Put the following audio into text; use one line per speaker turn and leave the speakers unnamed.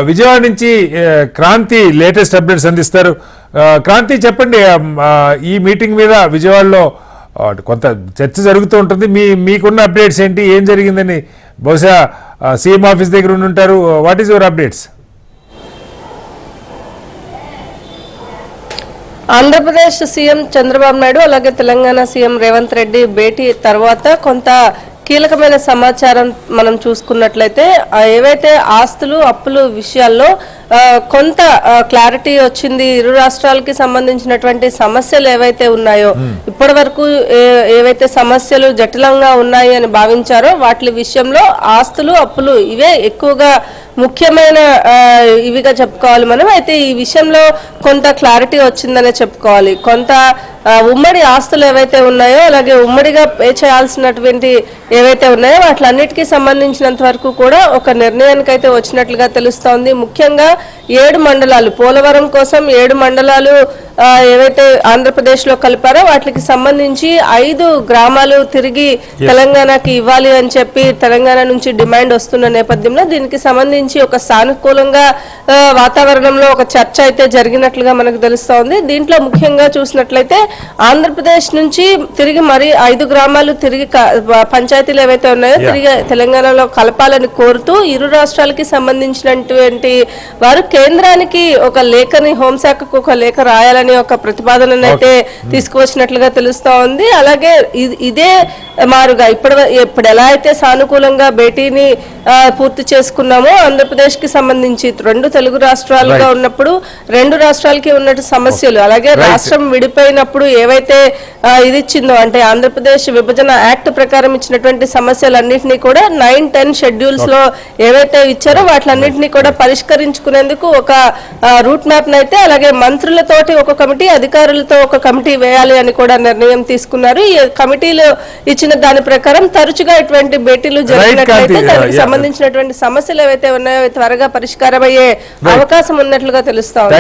విజయవాడ నుంచి Kranti latest updates అందిస్తారు. క్రాంతి చెప్పండి, ఈ మీటింగ్ మీద విజయవాడలో కొంత చర్చ జరుగుతూ ఉంటుంది. మీకున్న అప్డేట్స్ ఏంటి, ఏం జరిగిందని? బహుశా సీఎం ఆఫీస్ దగ్గర ఉండి ఉంటారు. What is your updates?
Andhra Pradesh CM Chandrababu Naidu అలాగే తెలంగాణ సీఎం రేవంత్ రెడ్డి భేటీ తర్వాత కొంత కీలకమైన సమాచారం మనం చూసుకున్నట్లయితే ఏవైతే ఆస్తులు అప్పులు విషయాల్లో కొంత క్లారిటీ వచ్చింది. ఇరు రాష్ట్రాలకి సంబంధించినటువంటి సమస్యలు ఏవైతే ఉన్నాయో, ఇప్పటి వరకు ఏవైతే సమస్యలు జటిలంగా ఉన్నాయి అని భావించారో వాటి విషయంలో ఆస్తులు అప్పులు ఇవే ఎక్కువగా ముఖ్యమైన ఇవిగా చెప్పుకోవాలి మనం. అయితే ఈ విషయంలో కొంత క్లారిటీ వచ్చిందనే చెప్పుకోవాలి. కొంత ఉమ్మడి ఆస్తులు ఏవైతే ఉన్నాయో అలాగే ఉమ్మడిగా పే చేయాల్సినటువంటి ఏవైతే ఉన్నాయో వాటిలన్నిటికీ సంబంధించినంత వరకు కూడా ఒక నిర్ణయానికి అయితే వచ్చినట్లుగా తెలుస్తోంది. ముఖ్యంగా 7 మండలాలు, పోలవరం కోసం 7 మండలాలు ఏవైతే ఆంధ్రప్రదేశ్ లో కలిపారో వాటికి సంబంధించి 5 గ్రామాలు తిరిగి తెలంగాణకి ఇవ్వాలి అని చెప్పి తెలంగాణ నుంచి డిమాండ్ వస్తున్న నేపథ్యంలో దీనికి సంబంధించి ఒక సానుకూలంగా వాతావరణంలో ఒక చర్చ అయితే జరిగినట్లుగా మనకు తెలుస్తోంది. దీంట్లో ముఖ్యంగా చూసినట్లయితే ఆంధ్రప్రదేశ్ నుంచి తిరిగి మరి 5 గ్రామాలు తిరిగి పంచాయతీలు ఏవైతే ఉన్నాయో తిరిగి తెలంగాణలో కలపాలని కోరుతూ ఇరు రాష్ట్రాలకి సంబంధించినటువంటి వారు కేంద్రానికి ఒక లేఖని, హోంశాఖకు ఒక లేఖ రాయాలని ఒక ప్రతిపాదనను అయితే తీసుకువచ్చినట్లుగా తెలుస్తా ఉంది. అలాగే ఇదే మారుగా ఇప్పుడు ఎలా అయితే సానుకూలంగా భేటీని పూర్తి చేసుకున్నామో ఆంధ్రప్రదేశ్ కి సంబంధించి 2 తెలుగు రాష్ట్రాలుగా ఉన్నప్పుడు 2 రాష్ట్రాలకి ఉన్నట్టు సమస్యలు, అలాగే రాష్ట్రం విడిపోయినప్పుడు ఏవైతే ఇది ఇచ్చిందో అంటే ఆంధ్రప్రదేశ్ విభజన యాక్ట్ ప్రకారం ఇచ్చినటువంటి సమస్యలన్నింటినీ కూడా 9-10 షెడ్యూల్స్ లో ఏవైతే ఇచ్చారో వాటిలన్నింటినీ కూడా పరిష్కరించుకునేందుకు ఒక రూట్ మ్యాప్ అయితే అలాగే మంత్రులతోటి ఒక కమిటీ, అధికారులతో ఒక కమిటీ వేయాలి అని కూడా నిర్ణయం తీసుకున్నారు. ఈ కమిటీలు ఇచ్చిన దాని ప్రకారం తరచుగా ఇటువంటి భేటీలు జరిగినట్లయితే దానికి సంబంధించినటువంటి సమస్యలు ఏవైతే ఉన్నాయో త్వరగా పరిష్కారమయ్యే అవకాశం ఉన్నట్లుగా తెలుస్తా ఉంది.